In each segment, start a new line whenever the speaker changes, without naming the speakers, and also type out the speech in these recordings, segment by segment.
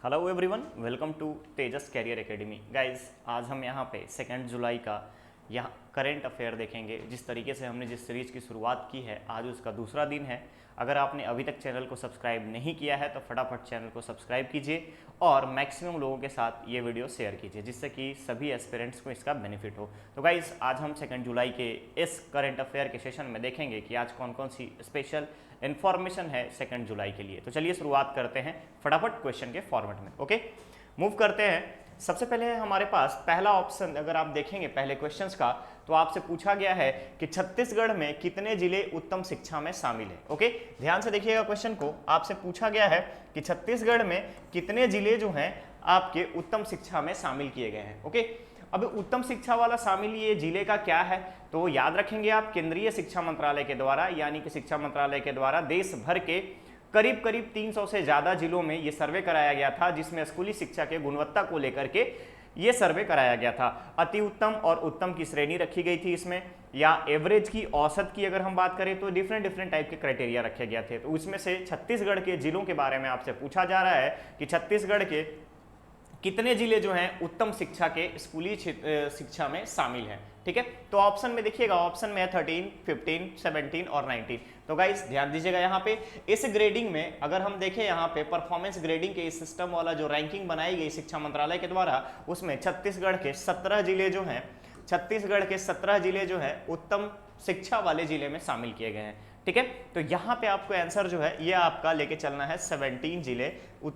Hello everyone, welcome to Tejas career academy. Guys, आज हम यहाँ पे 2 जुलाई का यहाँ करंट अफेयर देखेंगे। जिस तरीके से हमने जिस सीरीज़ की शुरुआत की है, आज उसका दूसरा दिन है। अगर आपने अभी तक चैनल को सब्सक्राइब नहीं किया है तो फटाफट चैनल को सब्सक्राइब कीजिए और मैक्सिमम लोगों के साथ ये वीडियो शेयर कीजिए, जिससे कि सभी एस्पिरेंट्स को इसका बेनिफिट हो। तो गाइस, आज हम 2 जुलाई के इस करंट अफेयर के सेशन में देखेंगे कि आज कौन कौन सी स्पेशल इन्फॉर्मेशन है 2 जुलाई के लिए। तो चलिए शुरुआत करते हैं फटाफट क्वेश्चन के फॉर्मेट में। ओके, मूव करते हैं। सबसे पहले है हमारे पास पहला ऑप्शन। अगर आप देखेंगे पहले क्वेश्चंस का, तो आपसे पूछा गया है कि छत्तीसगढ़ में कितने जिले उत्तम शिक्षा में शामिल है। ओके, ध्यान से देखिएगा क्वेश्चन को। आपसे पूछा गया है कि छत्तीसगढ़ में कितने जिले जो हैं आपके उत्तम शिक्षा में शामिल किए गए हैं। ओके, अब उत्तम शिक्षा वाला शामिल ये जिले का क्या है, तो याद रखेंगे आप, केंद्रीय शिक्षा मंत्रालय के द्वारा, यानी कि शिक्षा मंत्रालय के द्वारा देश भर के करीब करीब 300 से ज़्यादा जिलों में ये सर्वे कराया गया था, जिसमें स्कूली शिक्षा के गुणवत्ता को लेकर के ये सर्वे कराया गया था। अति उत्तम और उत्तम की श्रेणी रखी गई थी इसमें, या एवरेज की, औसत की अगर हम बात करें तो डिफरेंट टाइप के क्राइटेरिया रखे गए थे। तो उसमें से छत्तीसगढ़ के जिलों के बारे में आपसे पूछा जा रहा है कि छत्तीसगढ़ के कितने जिले जो हैं उत्तम शिक्षा के स्कूली शिक्षा में शामिल हैं। ठीक है, तो ऑप्शन में देखिएगा, ऑप्शन में है 13, 15, 17 और 19। तो गाइस ध्यान दीजिएगा, यहाँ पे इस ग्रेडिंग में अगर हम देखें, यहाँ पे परफॉर्मेंस ग्रेडिंग के इस सिस्टम वाला जो रैंकिंग बनाई गई शिक्षा मंत्रालय के द्वारा, उसमें छत्तीसगढ़ के 17 जिले जो हैं, छत्तीसगढ़ के 17 जिले जो हैं उत्तम शिक्षा वाले जिले में शामिल किए गए हैं। ठीक है, तो यहाँ पे आपको आंसर जो है ये आपका लेके चलना है 17 जिले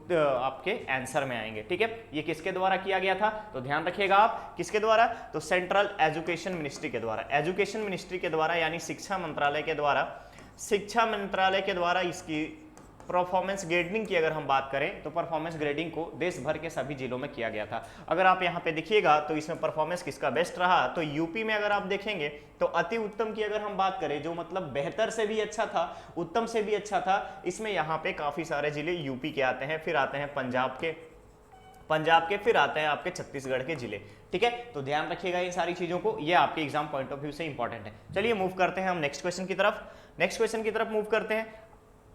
आपके आंसर में आएंगे। ठीक है, ये किसके द्वारा किया गया था, तो ध्यान रखिएगा आप, किसके द्वारा, तो सेंट्रल एजुकेशन मिनिस्ट्री के द्वारा, एजुकेशन मिनिस्ट्री के द्वारा, यानी शिक्षा मंत्रालय के द्वारा, शिक्षा मंत्रालय के द्वारा इसकी परफॉर्मेंस ग्रेडिंग की अगर हम बात करें तो परफॉर्मेंस ग्रेडिंग को देश भर के सभी जिलों में किया गया था। अगर आप यहाँ पे देखिएगा तो इसमें परफॉर्मेंस किसका बेस्ट रहा, तो यूपी में अगर आप देखेंगे तो अति उत्तम की अगर हम बात करें, जो मतलब बेहतर से भी अच्छा था, उत्तम से भी अच्छा था, इसमें यहाँ पे काफी सारे जिले यूपी के आते हैं, फिर आते हैं पंजाब के, फिर आते हैं आपके छत्तीसगढ़ के जिले। ठीक है, तो ध्यान रखिएगा इन सारी चीजों को, ये आपके एग्जाम पॉइंट ऑफ व्यू से इंपॉर्टेंट है। चलिए मूव करते हैं हम नेक्स्ट क्वेश्चन की तरफ। नेक्स्ट क्वेश्चन की तरफ मूव करते हैं।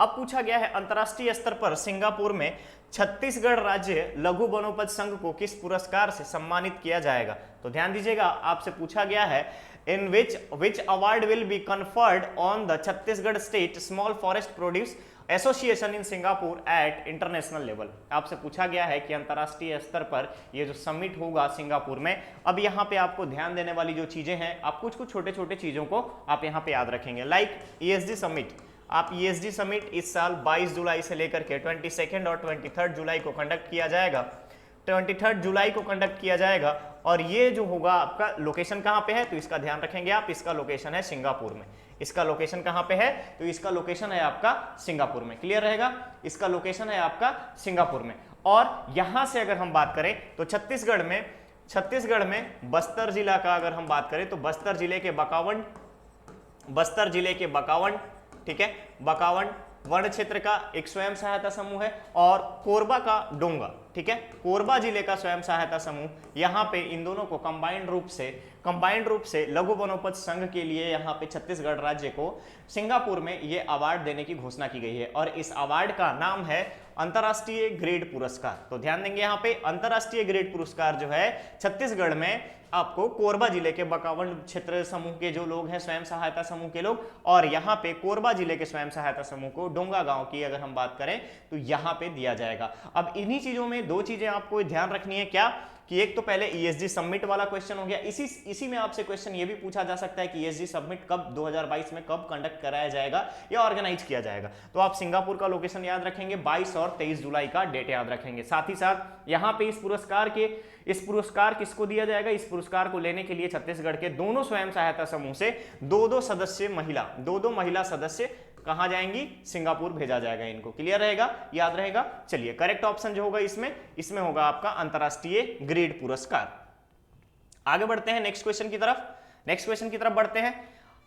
अब पूछा गया है अंतर्राष्ट्रीय स्तर पर सिंगापुर में छत्तीसगढ़ राज्य लघु वनोपज संघ को किस पुरस्कार से सम्मानित किया जाएगा। तो ध्यान दीजिएगा, आपसे पूछा गया है in which award will be conferred on the Chhattisgarh state small forest produce association in Singapore at international level. आपसे पूछा गया है कि अंतर्राष्ट्रीय स्तर पर ये जो समिट होगा सिंगापुर में, अब यहाँ पे आपको ध्यान देने वाली जो चीजें हैं, आप कुछ कुछ छोटे छोटे चीजों को आप यहाँ पे याद रखेंगे। लाइक ESG समिट, आप ESG समिट इस साल 22 जुलाई से लेकर के 22 और 23 जुलाई को कंडक्ट किया जाएगा। 23 जुलाई को कंडक्ट किया जाएगा, और ये जो होगा आपका लोकेशन कहाँ पे है, तो इसका ध्यान रखेंगे आप, इसका लोकेशन है सिंगापुर में। इसका लोकेशन कहाँ पे है, तो इसका लोकेशन है आपका सिंगापुर में। क्लियर रहेगा, इसका लोकेशन है आपका सिंगापुर में। और यहां से अगर हम बात करें तो छत्तीसगढ़ में बस्तर जिला का अगर हम बात करें तो बस्तर जिले के बकावंड, ठीक है, बकावंड वन क्षेत्र का एक स्वयं सहायता समूह है, और कोरबा का डोंगा, ठीक है, कोरबा जिले का स्वयं सहायता समूह, यहाँ पे इन दोनों को कंबाइंड रूप से लघु वनोपज संघ के लिए यहाँ पे छत्तीसगढ़ राज्य को सिंगापुर में ये अवार्ड देने की घोषणा की गई है, और इस अवार्ड का नाम है अंतर्राष्ट्रीय ग्रेड पुरस्कार। तो ध्यान देंगे, यहाँ पे अंतर्राष्ट्रीय ग्रेड पुरस्कार जो है छत्तीसगढ़ में आपको कोरबा जिले के बकावंड क्षेत्र समूह के जो लोग हैं, स्वयं सहायता समूह के लोग, और यहाँ पे कोरबा जिले के स्वयं सहायता समूह को डोंगा गांव की अगर हम बात करें तो यहाँ पे दिया जाएगा। अब इन्हीं चीजों में दो चीजें आपको ध्यान रखनी है, क्या कि एक तो पहले ESG समिट वाला क्वेश्चन हो गया, इसी में आपसे क्वेश्चन ये भी पूछा जा सकता है कि ESG समिट कब 2022 में कब कंडक्ट कराया जाएगा या ऑर्गेनाइज किया जाएगा। तो आप सिंगापुर का लोकेशन याद रखेंगे, 22 और 23 जुलाई का डेट याद रखेंगे। साथ ही साथ यहाँ पे इस पुरस्कार किसको दिया जाएगा, इस पुरस्कार को लेने के लिए छत्तीसगढ़ के दोनों स्वयं सहायता समूह से दो महिला सदस्य कहां जाएंगी, सिंगापुर भेजा जाएगा इनको। क्लियर रहेगा, याद रहेगा। चलिए, करेक्ट ऑप्शन जो होगा इसमें होगा आपका अंतर्राष्ट्रीय ग्रेड पुरस्कार। आगे बढ़ते हैं नेक्स्ट क्वेश्चन की तरफ बढ़ते हैं।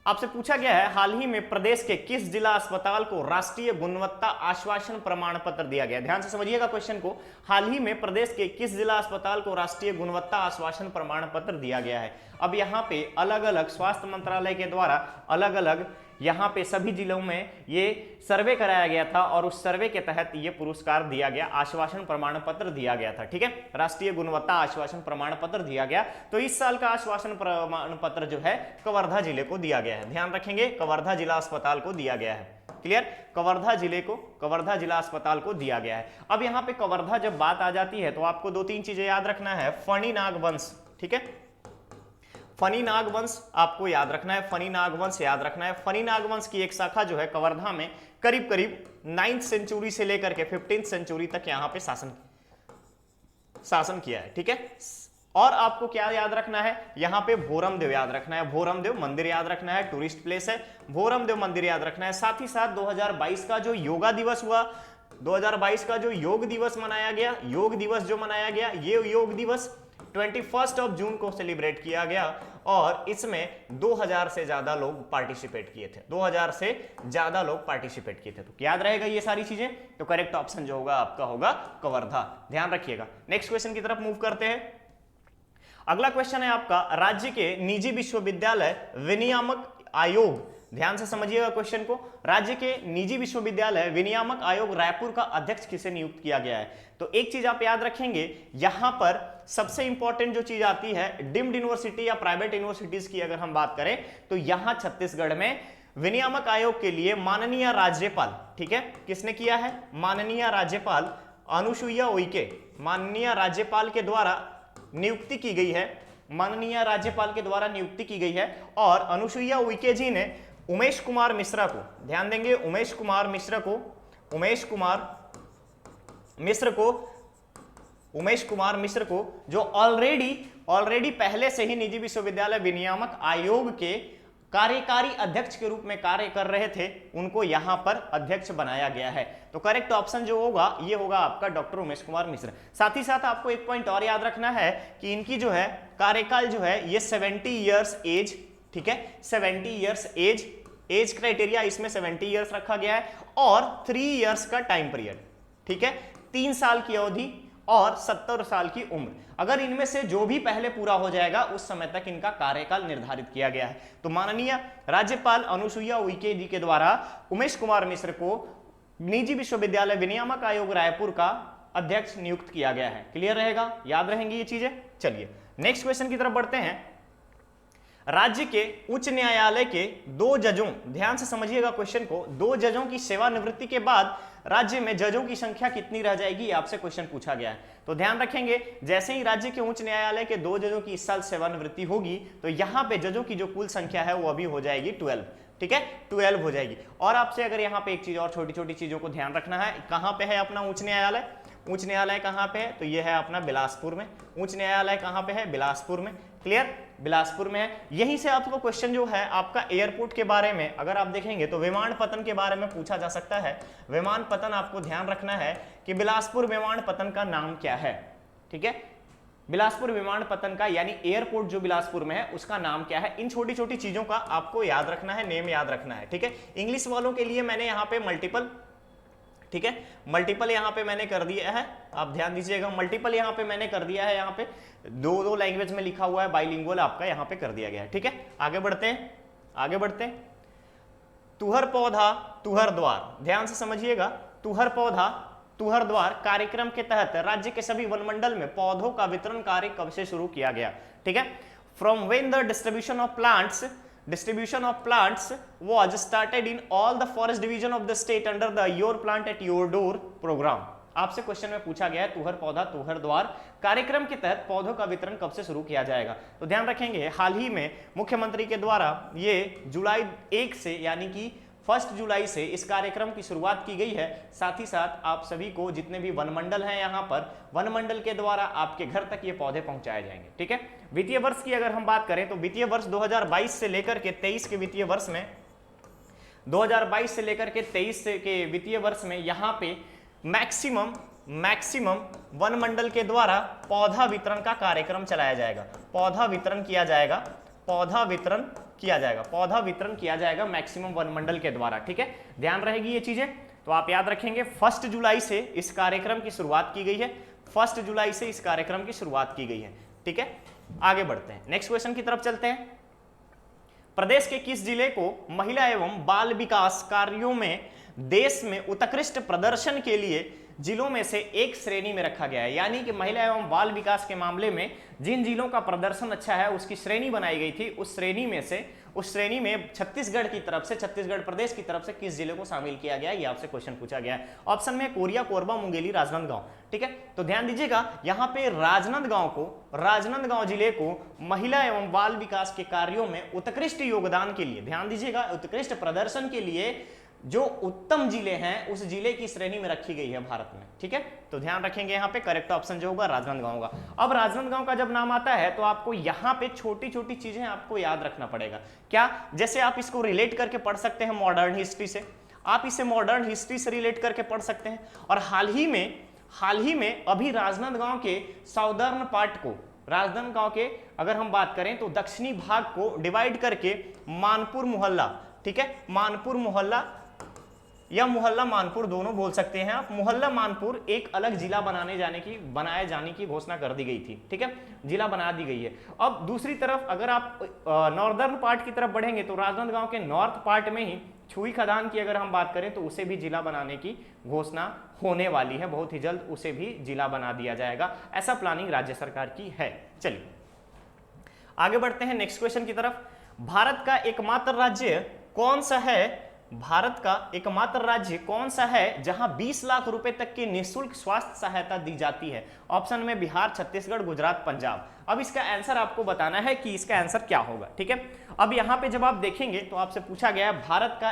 आपसे पूछा गया है हाल ही में प्रदेश के किस जिला अस्पताल को राष्ट्रीय गुणवत्ता आश्वासन प्रमाण पत्र दिया गया। ध्यान से समझिएगा क्वेश्चन को, हाल ही में प्रदेश के किस जिला अस्पताल को राष्ट्रीय गुणवत्ता आश्वासन प्रमाण पत्र दिया गया है। अब यहाँ पे अलग अलग स्वास्थ्य मंत्रालय के द्वारा अलग अलग यहाँ पे सभी जिलों में ये सर्वे कराया गया था और उस सर्वे के तहत ये पुरस्कार दिया गया, आश्वासन प्रमाण पत्र दिया गया था। ठीक है, राष्ट्रीय गुणवत्ता आश्वासन प्रमाण पत्र दिया गया। तो इस साल का आश्वासन प्रमाण पत्र जो है कवर्धा जिले को दिया गया है, ध्यान रखेंगे, कवर्धा जिला अस्पताल को दिया गया है। क्लियर, कवर्धा जिला अस्पताल को दिया गया है। अब यहाँ पे कवर्धा जब बात आ जाती है तो आपको 2-3 चीजें याद रखना है। फणी नागवंश, ठीक है, फणी नागवंश आपको याद रखना है, फणी नागवंश याद रखना है। फणी नागवंश की एक शाखा जो है कवर्धा में करीब करीब 9th सेंचुरी से लेकर के 15th सेंचुरी तक यहाँ पे शासन किया है। ठीक है, और आपको क्या याद रखना है, यहाँ पे भोरमदेव याद रखना है, भोरमदेव मंदिर याद रखना है, टूरिस्ट प्लेस है, भोरमदेव मंदिर याद रखना है। साथ ही साथ 2022 का जो योगा दिवस हुआ, 2022 का जो योग दिवस मनाया गया, योग दिवस जो मनाया गया, ये योग दिवस 21 जून को सेलिब्रेट किया गया और इसमें 2000 से ज्यादा लोग पार्टिसिपेट किए थे, 2000 से ज्यादा लोग पार्टिसिपेट किए थे। तो याद रहेगा ये सारी चीजें, तो करेक्ट ऑप्शन जो होगा आपका होगा कवर्धा, ध्यान रखिएगा। नेक्स्ट क्वेश्चन की तरफ मूव करते हैं। अगला क्वेश्चन है आपका, राज्य के निजी विश्वविद्यालय विनियामक आयोग, ध्यान से समझिएगा क्वेश्चन को, राज्य के निजी विश्वविद्यालय विनियामक आयोग रायपुर का अध्यक्ष किसे नियुक्त किया गया है। तो एक चीज आप याद रखेंगे, यहां पर सबसे इंपॉर्टेंट जो चीज आती है डीम्ड यूनिवर्सिटी या प्राइवेट यूनिवर्सिटीज की अगर हम बात करें तो यहां छत्तीसगढ़ में विनियामक आयोग के लिए माननीय राज्यपाल, ठीक है, किसने किया है, माननीय राज्यपाल अनुसुईया उइके, माननीय राज्यपाल के द्वारा नियुक्ति की गई है, माननीय राज्यपाल के द्वारा नियुक्ति की गई है। और अनुसुईया उइके जी ने उमेश कुमार मिश्रा को, ध्यान देंगे, उमेश कुमार मिश्र को जो ऑलरेडी पहले से ही निजी विश्वविद्यालय विनियामक आयोग के कार्यकारी अध्यक्ष के रूप में कार्य कर रहे थे, उनको यहां पर अध्यक्ष बनाया गया है। तो करेक्ट ऑप्शन जो होगा ये होगा आपका डॉक्टर उमेश कुमार मिश्र। साथ ही साथ आपको एक पॉइंट और याद रखना है कि इनकी जो है कार्यकाल जो है ये 70 इयर्स एज, ठीक है, 70 इयर्स एज क्राइटेरिया इसमें 70 इयर्स रखा गया है और 3 इयर्स का टाइम पीरियड, ठीक है, 3 साल की अवधि और 70 साल की उम्र। अगर इनमें से जो भी पहले पूरा हो जाएगा उस समय तक इनका कार्यकाल निर्धारित किया गया है। तो माननीय राज्यपाल अनुसुईया उइके जी के द्वारा उमेश कुमार मिश्र को निजी विश्वविद्यालय विनियामक आयोग रायपुर का अध्यक्ष नियुक्त किया गया है। क्लियर रहेगा, याद रहेंगी ये चीजें। चलिए नेक्स्ट क्वेश्चन की तरफ बढ़ते हैं। राज्य के उच्च न्यायालय के 2 जजों, ध्यान से समझिएगा क्वेश्चन को, 2 जजों की सेवानिवृत्ति के बाद राज्य में जजों की संख्या कितनी रह जाएगी, आपसे क्वेश्चन पूछा गया है। तो ध्यान रखेंगे, जैसे ही राज्य के उच्च न्यायालय के 2 जजों की इस साल सेवानिवृत्ति होगी तो यहाँ पे जजों की जो कुल संख्या है वो अभी हो जाएगी 12, ठीक है, 12 हो जाएगी। और आपसे अगर यहाँ पे एक चीज और छोटी छोटी चीजों को ध्यान रखना है, कहाँ पे है अपना उच्च न्यायालय, उच्च न्यायालय कहाँ पे है, तो ये है अपना बिलासपुर में। उच्च न्यायालय कहाँ पे है, बिलासपुर में। क्लियर, बिलासपुर में है। यहीं से आपको क्वेश्चन जो है आपका एयरपोर्ट के बारे में अगर आप देखेंगे तो विमानपत्तन के बारे में पूछा जा सकता है। विमानपत्तन आपको ध्यान रखना है कि बिलासपुर विमानपत्तन का नाम क्या है, ठीक है, बिलासपुर विमानपत्तन का यानी एयरपोर्ट जो बिलासपुर में है उसका नाम क्या है। इन छोटी छोटी चीजों का आपको याद रखना है, नेम याद रखना है, ठीक है। इंग्लिश वालों के लिए मैंने यहाँ पे मल्टीपल, ठीक है, मल्टीपल यहाँ पे मैंने कर दिया है, आप ध्यान दीजिएगा, मल्टीपल यहाँ पे मैंने कर दिया है, यहाँ पे 2 लैंग्वेज में लिखा हुआ है, बाइलिंगुअल आपका यहाँ पे कर दिया गया है, ठीक है। आगे बढ़ते हैं। तुहर पौधा तुहर द्वार, ध्यान से समझिएगा, तुहर पौधा तुहर द्वार कार्यक्रम के तहत राज्य के सभी वनमंडल में पौधों का वितरण कार्य कब से शुरू किया गया, ठीक है। From when the distribution of plants was started in all the forest division of the state under the Your Plant at Your Door program। आपसे क्वेश्चन में पूछा गया है तुहर पौधा तुहर द्वार कार्यक्रम के तहत पौधों का वितरण कब से शुरू किया जाएगा। तो ध्यान रखेंगे, हाल ही में मुख्यमंत्री के द्वारा ये जुलाई 1 से यानी कि 1 जुलाई से इस कार्यक्रम की शुरुआत की गई है। साथ ही साथ आप सभी को जितने भी वनमंडल हैं यहाँ पर, वनमंडल के द्वारा आपके घर तक ये पौधे पहुंचाए जाएंगे, ठीक है। वित्तीय वर्ष की अगर हम बात करें तो वित्तीय वर्ष 2022 से लेकर के 23 के वित्तीय वर्ष में, 2022 से लेकर के 23 के वित्तीय वर्ष में यहाँ पे मैक्सिमम वनमंडल के द्वारा पौधा वितरण का कार्यक्रम चलाया जाएगा, पौधा वितरण किया जाएगा मैक्सिमम वनमंडल के द्वारा, ठीक है। ध्यान रहेगी ये चीजें, तो आप याद रखेंगे 1 जुलाई से इस कार्यक्रम की शुरुआत की गई है, 1 जुलाई से इस कार्यक्रम की शुरुआत की गई है, ठीक है। आगे बढ़ते हैं, नेक्स्ट क्वेश्चन की तरफ चलते हैं। प्रदेश के किस जिले को महिला एवं बाल विकास कार्यों में देश में उत्कृष्ट प्रदर्शन के लिए जिलों में से एक श्रेणी में रखा गया है? यानी कि महिला एवं बाल विकास के मामले में जिन जिलों का प्रदर्शन अच्छा है उसकी श्रेणी बनाई गई थी। उस श्रेणी में छत्तीसगढ़ की तरफ से, छत्तीसगढ़ प्रदेश की तरफ से किस जिले को शामिल किया गया, ये आपसे क्वेश्चन पूछा गया है। ऑप्शन में कोरिया, कोरबा, मुंगेली, राजनांदगांव। ठीक है, तो ध्यान दीजिएगा यहाँ पे राजनांदगांव जिले को महिला एवं बाल विकास के कार्यों में उत्कृष्ट योगदान के लिए, ध्यान दीजिएगा, उत्कृष्ट प्रदर्शन के लिए जो उत्तम जिले हैं उस जिले की श्रेणी में रखी गई है भारत में। ठीक है, तो ध्यान रखेंगे यहाँ पे करेक्ट ऑप्शन जो होगा राजनांदगांव का। अब राजनांदगांव का जब नाम आता है तो आपको यहाँ पे छोटी छोटी चीजें आपको याद रखना पड़ेगा। क्या? जैसे आप इसको रिलेट करके पढ़ सकते हैं मॉडर्न हिस्ट्री से, आप इसे मॉडर्न हिस्ट्री से रिलेट करके पढ़ सकते हैं। और हाल ही में अभी राजनांदगांव के साउदर्न पार्ट को, राजनांदगांव के अगर हम बात करें तो दक्षिणी भाग को डिवाइड करके मानपुर मोहल्ला, ठीक है, मानपुर मोहल्ला या मोहल्ला मानपुर दोनों बोल सकते हैं आप, मोहल्ला मानपुर एक अलग जिला बनाए जाने की घोषणा कर दी गई थी। ठीक है, जिला बना दी गई है। अब दूसरी तरफ अगर आप नॉर्दर्न पार्ट की तरफ बढ़ेंगे तो राजनांदगांव के नॉर्थ पार्ट में ही छुई खदान की अगर हम बात करें तो उसे भी जिला बनाने की घोषणा होने वाली है, बहुत ही जल्द उसे भी जिला बना दिया जाएगा। ऐसा प्लानिंग राज्य सरकार की है। चलिए आगे बढ़ते हैं नेक्स्ट क्वेश्चन की तरफ। भारत का एकमात्र राज्य कौन सा है जहां 20 लाख रुपए तक की निःशुल्क स्वास्थ्य सहायता दी जाती है? ऑप्शन में बिहार, छत्तीसगढ़, गुजरात, पंजाब। अब इसका आंसर आपको बताना है कि इसका आंसर क्या होगा। ठीक है, अब यहां पे जब आप देखेंगे तो आपसे पूछा गया है भारत का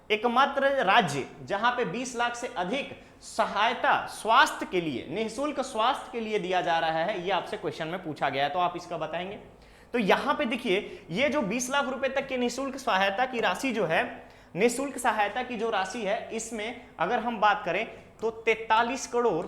एकमात्र राज्य जहां पे 20 लाख से अधिक सहायता स्वास्थ्य के लिए, निःशुल्क स्वास्थ्य के लिए दिया जा रहा है, ये आपसे क्वेश्चन में पूछा गया है, तो आप इसका बताएंगे। तो यहां पे देखिए ये जो 20 लाख रुपए तक की निःशुल्क सहायता की राशि जो है, निःशुल्क सहायता की जो राशि है, इसमें अगर हम बात करें तो 43 करोड़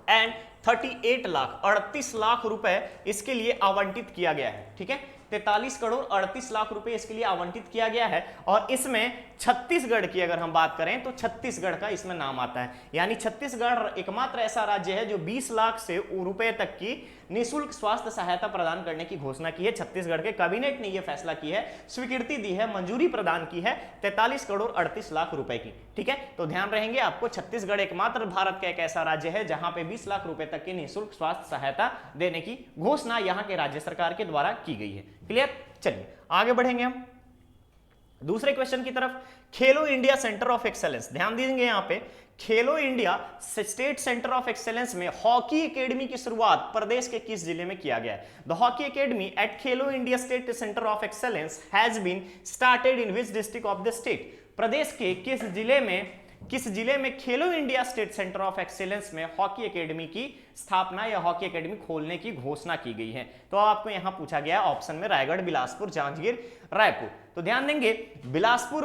एंड 38 लाख रुपए इसके लिए आवंटित किया गया है। ठीक है, 43 करोड़ 38 लाख रुपए इसके लिए आवंटित किया गया है। और इसमें छत्तीसगढ़ की अगर हम बात करें तो छत्तीसगढ़ का इसमें नाम आता है। यानी छत्तीसगढ़ एकमात्र ऐसा राज्य है जो 20 लाख से रुपए तक की निःशुल्क स्वास्थ्य सहायता प्रदान करने की घोषणा की है। छत्तीसगढ़ के कैबिनेट ने यह फैसला की है, स्वीकृति दी है, मंजूरी प्रदान की है 43 करोड़ 38 लाख रुपए की। ठीक है, तो ध्यान रहेंगे आपको, छत्तीसगढ़ एकमात्र भारत का एक ऐसा राज्य है जहां पे 20 लाख रुपए तक की निःशुल्क स्वास्थ्य सहायता देने की घोषणा यहां के राज्य सरकार के द्वारा की गई है। क्लियर? चलिए आगे बढ़ेंगे हम दूसरे क्वेश्चन की तरफ। खेलो इंडिया सेंटर ऑफ एक्सेलेंस, ध्यान दीजिए यहां पे, खेलो India state centre of excellence में हॉकी एकेडमी की शुरुआत प्रदेश के किस जिले में किया गया है? The hockey academy at Khelo India state centre of excellence has been started in which district of the state? प्रदेश के किस जिले में Khelo India state centre of excellence में हॉकी एकेडमी की स्थापना या हॉकी एकेडमी खोलने की घोषणा की गई है? तो आपको यहां पूछा गया ऑप्शन में रायगढ़, बिलासपुर, जांजगीर, रायपुर। तो ध्यान देंगे बिलासपुर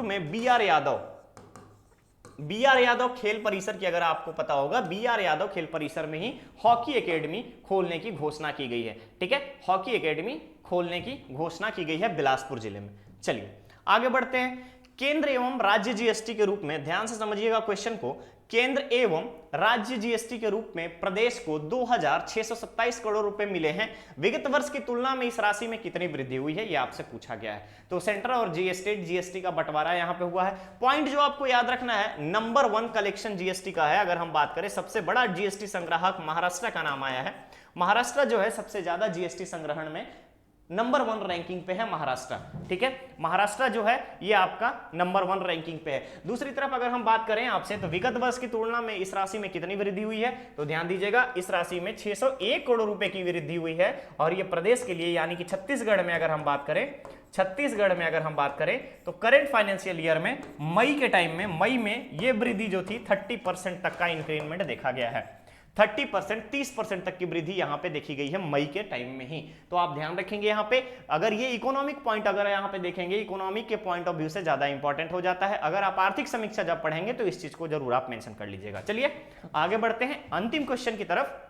में बी आर यादव खेल परिसर की, अगर आपको पता होगा, बी आर यादव खेल परिसर में ही हॉकी एकेडमी खोलने की घोषणा की गई है। ठीक है, हॉकी एकेडमी खोलने की घोषणा की गई है बिलासपुर जिले में। चलिए आगे बढ़ते हैं। केंद्र एवं राज्य जीएसटी के रूप में, ध्यान से समझिएगा क्वेश्चन को, केंद्र एवं राज्य जीएसटी के रूप में प्रदेश को 2627 करोड़ रुपए मिले हैं। विगत वर्ष की तुलना में इस राशि में कितनी वृद्धि हुई है, यह आपसे पूछा गया है। तो सेंट्रल और जीएसटी का बंटवारा यहां पे हुआ है। पॉइंट जो आपको याद रखना है, नंबर 1 कलेक्शन जीएसटी का है। अगर हम बात करें सबसे बड़ा जीएसटी संग्राहक महाराष्ट्र का नाम आया है। महाराष्ट्र जो है सबसे ज्यादा जीएसटी संग्रहण में नंबर 1 रैंकिंग पे है महाराष्ट्र। ठीक है, महाराष्ट्र जो है ये आपका नंबर 1 रैंकिंग पे है। दूसरी तरफ अगर हम बात करें आपसे तो विगत वर्ष की तुलना में इस राशि में कितनी वृद्धि हुई है, तो ध्यान दीजिएगा इस राशि में 601 करोड़ रुपए की वृद्धि हुई है। और ये प्रदेश के लिए यानी कि छत्तीसगढ़ में अगर हम बात करें तो करेंट फाइनेंशियल ईयर में मई में ये वृद्धि जो थी 30% तक का इंक्रीमेंट देखा गया है। 30% तक की वृद्धि यहां पे देखी गई है मई के टाइम में ही। तो आप ध्यान रखेंगे यहां पे, अगर ये इकोनॉमिक पॉइंट अगर यहां पे देखेंगे, इकोनॉमिक के पॉइंट ऑफ व्यू से ज्यादा इंपॉर्टेंट हो जाता है। अगर आप आर्थिक समीक्षा जब पढ़ेंगे तो इस चीज को जरूर आप मेंशन कर लीजिएगा। चलिए आगे बढ़ते हैं अंतिम क्वेश्चन की तरफ।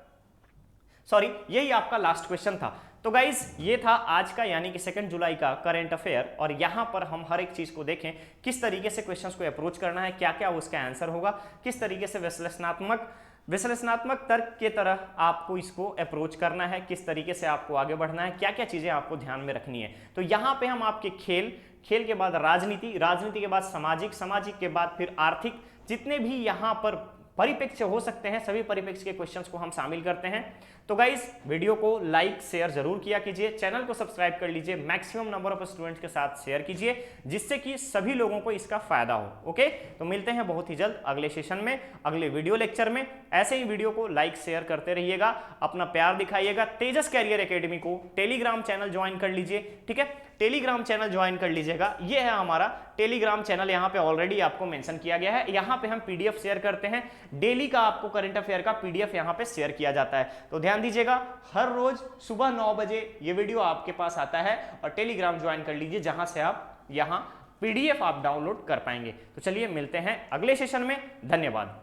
सॉरी, यही आपका लास्ट क्वेश्चन था। तो गाइज ये था आज का यानी कि 2 जुलाई का करंट अफेयर। और यहां पर हम हर एक चीज को देखें, किस तरीके से क्वेश्चंस को अप्रोच करना है, क्या क्या उसका आंसर होगा, किस तरीके से विश्लेषणात्मक विश्लेषणात्मक तर्क के तरह आपको इसको अप्रोच करना है, किस तरीके से आपको आगे बढ़ना है, क्या क्या चीजें आपको ध्यान में रखनी है। तो यहाँ पे हम आपके खेल, खेल के बाद राजनीति, राजनीति के बाद सामाजिक, सामाजिक के बाद फिर आर्थिक, जितने भी यहाँ पर परिप्रेक्ष्य हो सकते हैं सभी परिप्रेक्ष्य के क्वेश्चंस को हम शामिल करते हैं। तो गाइस वीडियो को लाइक शेयर जरूर किया कीजिए, चैनल को सब्सक्राइब कर लीजिए, मैक्सिमम नंबर ऑफ स्टूडेंट्स के साथ शेयर कीजिए जिससे कि सभी लोगों को इसका फायदा हो। ओके, तो मिलते हैं बहुत ही जल्द अगले सेशन में, अगले वीडियो लेक्चर में। ऐसे ही वीडियो को लाइक शेयर करते रहिएगा, अपना प्यार दिखाइएगा। तेजस कैरियर एकेडमी को टेलीग्राम चैनल ज्वाइन कर लीजिए, ठीक है, टेलीग्राम चैनल ज्वाइन कर लीजिएगा। ये है हमारा टेलीग्राम चैनल, यहाँ पे ऑलरेडी आपको मेंशन किया गया है। यहाँ पे हम पीडीएफ शेयर करते हैं, डेली का आपको करंट अफेयर का पीडीएफ यहाँ पे शेयर किया जाता है। तो ध्यान दीजिएगा, हर रोज सुबह 9 बजे ये वीडियो आपके पास आता है और टेलीग्राम ज्वाइन कर लीजिए जहां से आप यहाँ पीडीएफ आप डाउनलोड कर पाएंगे। तो चलिए मिलते हैं अगले सेशन में, धन्यवाद।